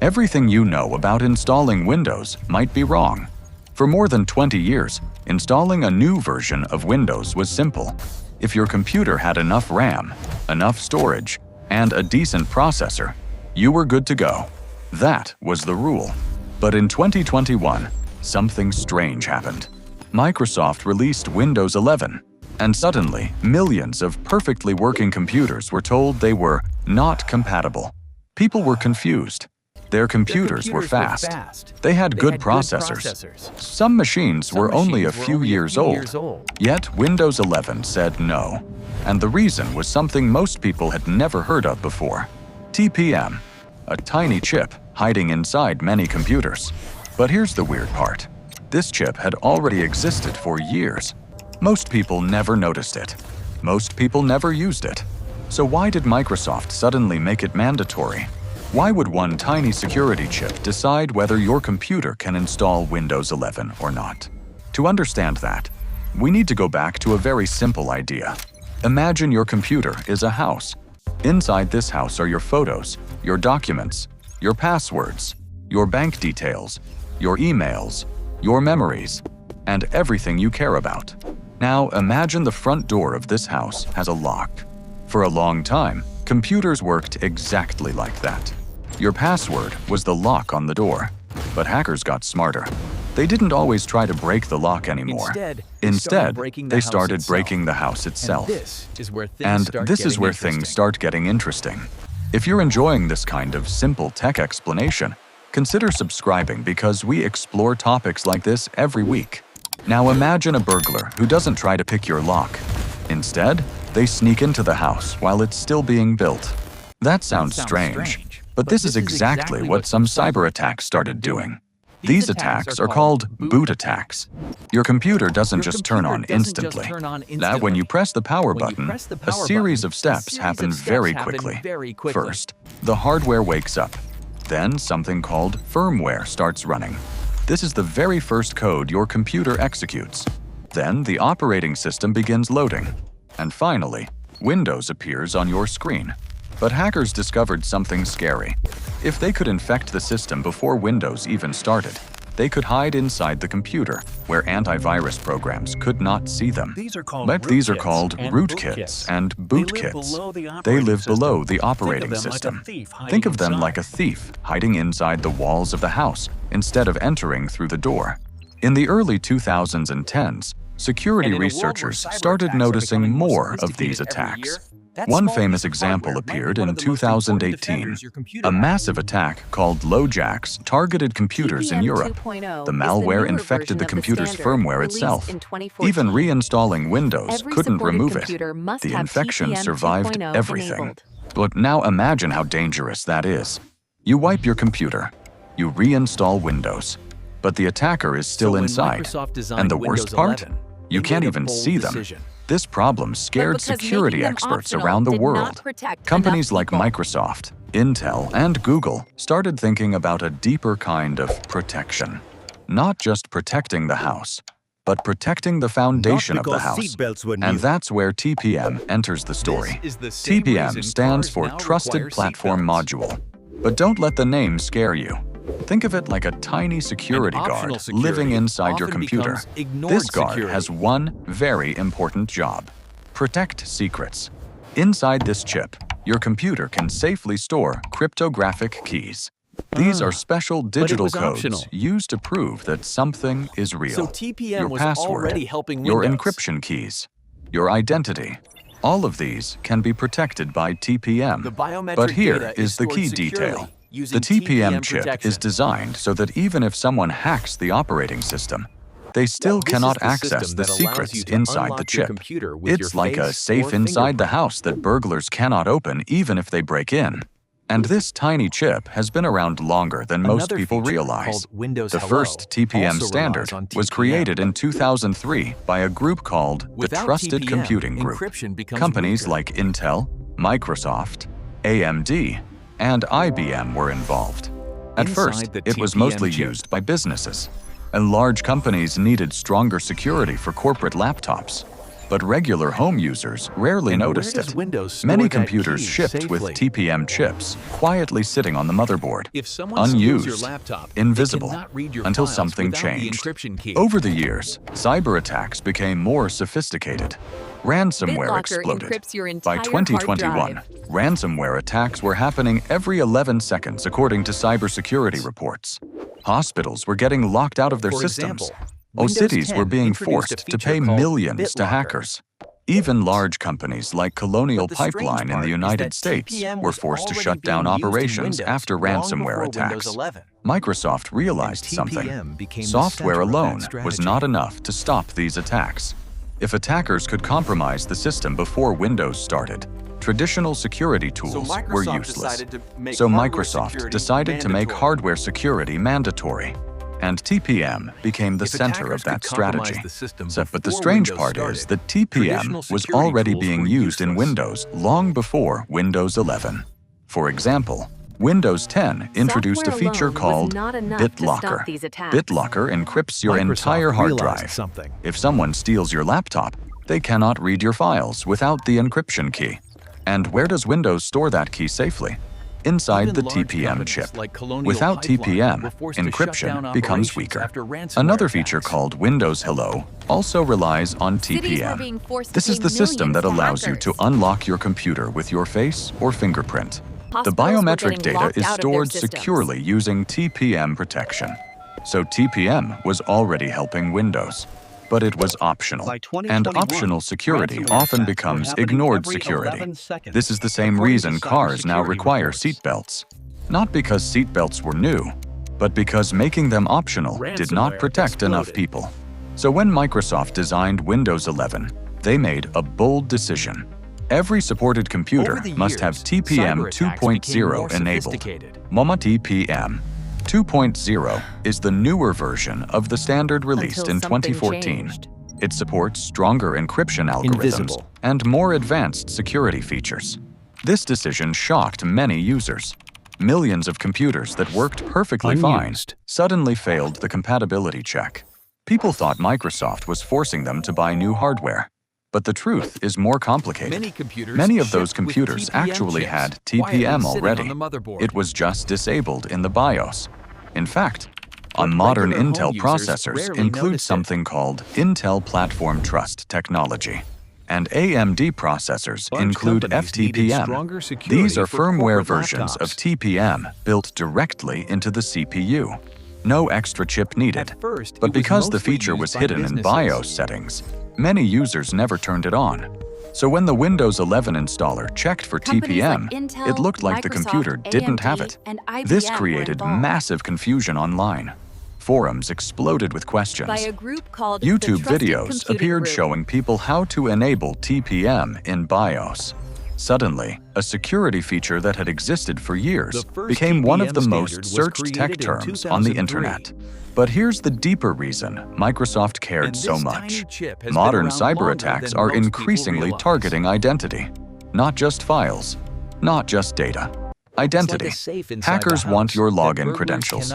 Everything you know about installing Windows might be wrong. For more than 20 years, installing a new version of Windows was simple. If your computer had enough RAM, enough storage, and a decent processor, you were good to go. That was the rule. But in 2021, something strange happened. Microsoft released Windows 11, and suddenly, millions of perfectly working computers were told they were not compatible. People were confused. Their computers were fast. They had good processors. Some machines were only a few years old. Yet Windows 11 said no. And the reason was something most people had never heard of before. TPM, a tiny chip hiding inside many computers. But here's the weird part. This chip had already existed for years. Most people never noticed it. Most people never used it. So why did Microsoft suddenly make it mandatory? Why would one tiny security chip decide whether your computer can install Windows 11 or not? To understand that, we need to go back to a very simple idea. Imagine your computer is a house. Inside this house are your photos, your documents, your passwords, your bank details, your emails, your memories, and everything you care about. Now imagine the front door of this house has a lock. For a long time, computers worked exactly like that. Your password was the lock on the door. But hackers got smarter. They didn't always try to break the lock anymore. Instead, they started breaking the house itself. And this is where things start getting interesting. If you're enjoying this kind of simple tech explanation, consider subscribing because we explore topics like this every week. Now imagine a burglar who doesn't try to pick your lock. Instead, they sneak into the house while it's still being built. That sounds strange. But this is exactly what some cyberattacks started doing. These attacks are called boot attacks. Your computer doesn't just turn on instantly. Now, when you press the power button, a series of steps happen very quickly. First, the hardware wakes up. Then something called firmware starts running. This is the very first code your computer executes. Then the operating system begins loading. And finally, Windows appears on your screen. But hackers discovered something scary. If they could infect the system before Windows even started, they could hide inside the computer, where antivirus programs could not see them. These are called rootkits and bootkits. They live below the operating system. Think of them like a thief hiding inside the walls of the house instead of entering through the door. In the early 2010s, security researchers started noticing more of these attacks. One famous example appeared in 2018. A massive attack called LoJax targeted computers in Europe. The malware infected the computer's firmware itself. Even reinstalling Windows couldn't remove it. The infection survived everything. But now imagine how dangerous that is. You wipe your computer. You reinstall Windows. But the attacker is still inside. And the worst part? You can't even see them. This problem scared security experts around the world. Companies like Microsoft, Intel, and Google started thinking about a deeper kind of protection. Not just protecting the house, but protecting the foundation of the house. And that's where TPM enters the story. TPM stands for Trusted Platform Module. But don't let the name scare you. Think of it like a tiny security guard living inside your computer. This guard has one very important job: protect secrets. Inside this chip, your computer can safely store cryptographic keys. These are special digital codes used to prove that something is real. So TPM Your password, your encryption keys, your identity. All of these can be protected by TPM. But here is the key detail. The TPM chip is designed so that even if someone hacks the operating system, they still cannot access the secrets inside the chip. It's like a safe inside the house that burglars cannot open even if they break in. And this tiny chip has been around longer than most people realize. The first TPM standard was created in 2003 by a group called the Trusted Computing Group. Companies like Intel, Microsoft, AMD, and IBM were involved. At first, it was mostly used by businesses, and large companies needed stronger security for corporate laptops. but regular home users rarely noticed it. Many computers shipped with TPM chips quietly sitting on the motherboard, unused, invisible, until something changed. Over the years, cyber attacks became more sophisticated. Ransomware exploded. By 2021, ransomware attacks were happening every 11 seconds according to cybersecurity reports. Hospitals were getting locked out of their systems. Cities were being forced to pay millions to hackers. Even large companies like Colonial Pipeline in the United States were forced to shut down operations after ransomware attacks. Microsoft realized something. Software alone was not enough to stop these attacks. If attackers could compromise the system before Windows started, traditional security tools were useless. So Microsoft decided to make hardware security mandatory. And TPM became the center of that strategy. But the strange part is that TPM was already being used in Windows long before Windows 11. For example, Windows 10 introduced a feature called BitLocker. BitLocker encrypts your entire hard drive. If someone steals your laptop, they cannot read your files without the encryption key. And where does Windows store that key safely? Inside the TPM chip. Without TPM, encryption becomes weaker. Another feature called Windows Hello also relies on TPM. This is the system that allows you to unlock your computer with your face or fingerprint. The biometric data is stored securely using TPM protection. So TPM was already helping Windows. But it was optional, and optional security often becomes ignored security. This is the same reason cars now require seatbelts. Not because seatbelts were new, but because making them optional did not protect enough people. So when Microsoft designed Windows 11, they made a bold decision. Every supported computer must have TPM 2.0 enabled. TPM 2.0 is the newer version of the standard released in 2014. It supports stronger encryption algorithms and more advanced security features. This decision shocked many users. Millions of computers that worked perfectly fine suddenly failed the compatibility check. People thought Microsoft was forcing them to buy new hardware. But the truth is more complicated. Many of those computers actually had TPM already. It was just disabled in the BIOS. In fact, on modern Intel processors include something called Intel Platform Trust technology. And AMD processors include FTPM. These are firmware versions of TPM built directly into the CPU. No extra chip needed. But because the feature was hidden in BIOS settings, many users never turned it on. So when the Windows 11 installer checked for TPM, it looked like the computer didn't have it. This created massive confusion online. Forums exploded with questions. YouTube videos appeared showing people how to enable TPM in BIOS. Suddenly, a security feature that had existed for years became one of the most searched tech terms on the internet. But here's the deeper reason Microsoft cared so much. Modern cyber attacks are increasingly targeting identity. Not just files, not just data. Identity. Hackers want your login credentials,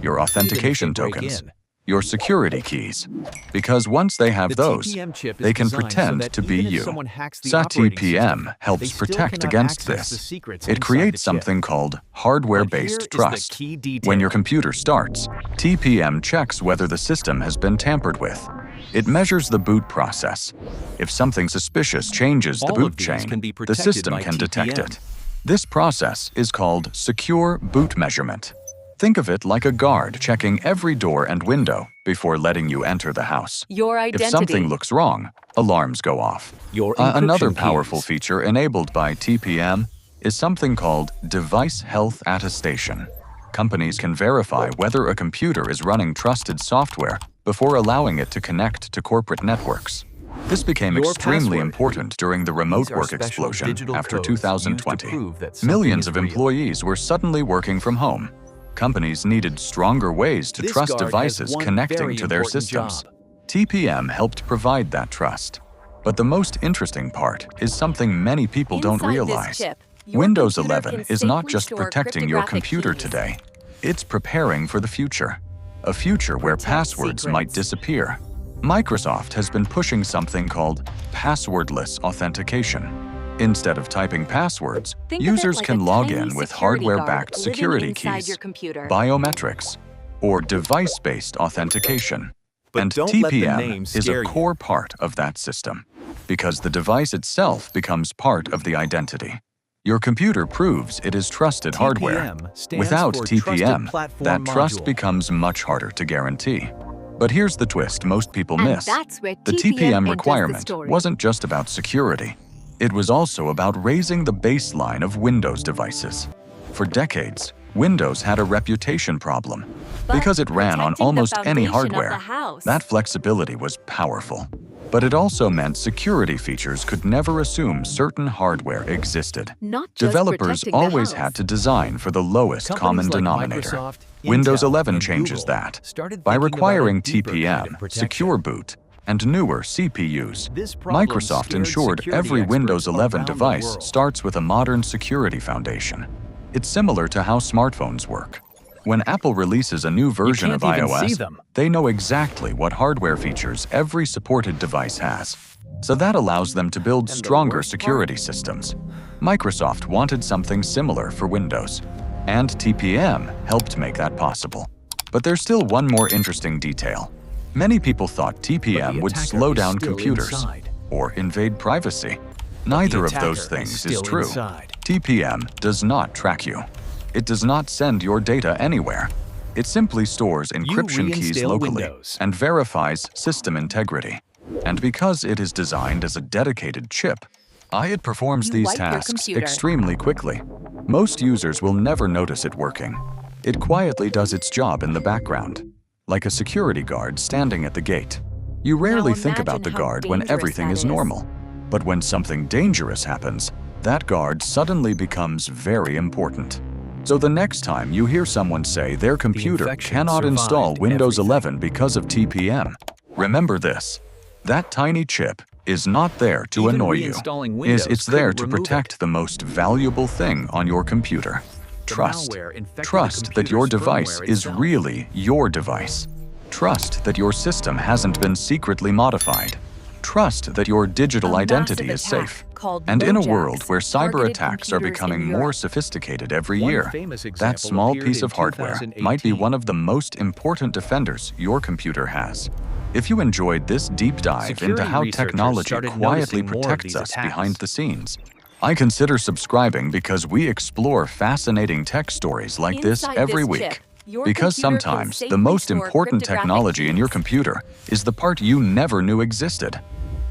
your authentication tokens, your security keys. Because once they have those, they can pretend to be you. TPM helps protect against this. It creates something called hardware-based trust. When your computer starts, TPM checks whether the system has been tampered with. It measures the boot process. If something suspicious changes the boot chain, the system can detect it. This process is called secure boot measurement. Think of it like a guard checking every door and window before letting you enter the house. If something looks wrong, alarms go off. Another powerful feature enabled by TPM is something called device health attestation. Companies can verify whether a computer is running trusted software before allowing it to connect to corporate networks. This became extremely important during the remote work explosion after 2020. Millions of employees were suddenly working from home. Companies needed stronger ways to trust devices connecting to their systems. TPM helped provide that trust. But the most interesting part is something many people don't realize. Windows 11 is not just protecting your computer today, it's preparing for the future. A future where passwords might disappear, Microsoft has been pushing something called passwordless authentication. Instead of typing passwords, users can log in with hardware-backed security keys, biometrics, or device-based authentication. And TPM is a core part of that system, because the device itself becomes part of the identity. Your computer proves it is trusted hardware. Without TPM, that trust becomes much harder to guarantee. But here's the twist most people miss. The TPM requirement wasn't just about security. It was also about raising the baseline of Windows devices. For decades, Windows had a reputation problem. Because it ran on almost any hardware, that flexibility was powerful. But it also meant security features could never assume certain hardware existed. Developers always had to design for the lowest common denominator. Windows 11 changes that. By requiring TPM, Secure Boot, and newer CPUs, Microsoft ensured every Windows 11 device starts with a modern security foundation. It's similar to how smartphones work. When Apple releases a new version of iOS, they know exactly what hardware features every supported device has. So that allows them to build stronger security systems. Microsoft wanted something similar for Windows, and TPM helped make that possible. But there's still one more interesting detail. Many people thought TPM would slow down computers or invade privacy. Neither of those things is true. TPM does not track you. It does not send your data anywhere. It simply stores encryption keys locally and verifies system integrity. And because it is designed as a dedicated chip, it performs these tasks extremely quickly. Most users will never notice it working. It quietly does its job in the background, like a security guard standing at the gate. You rarely think about the guard when everything is normal. But when something dangerous happens, that guard suddenly becomes very important. So the next time you hear someone say their computer cannot install Windows 11 because of TPM, remember this. That tiny chip is not there to annoy you. It's there to protect the most valuable thing on your computer. Trust. Trust that your device is really your device. Trust that your system hasn't been secretly modified. Trust that your digital identity is safe. And in a world where cyber attacks are becoming more sophisticated every year, that small piece of hardware might be one of the most important defenders your computer has. If you enjoyed this deep dive into how technology quietly protects us behind the scenes, I consider subscribing because we explore fascinating tech stories like this every week. Because sometimes the most important technology in your computer is the part you never knew existed.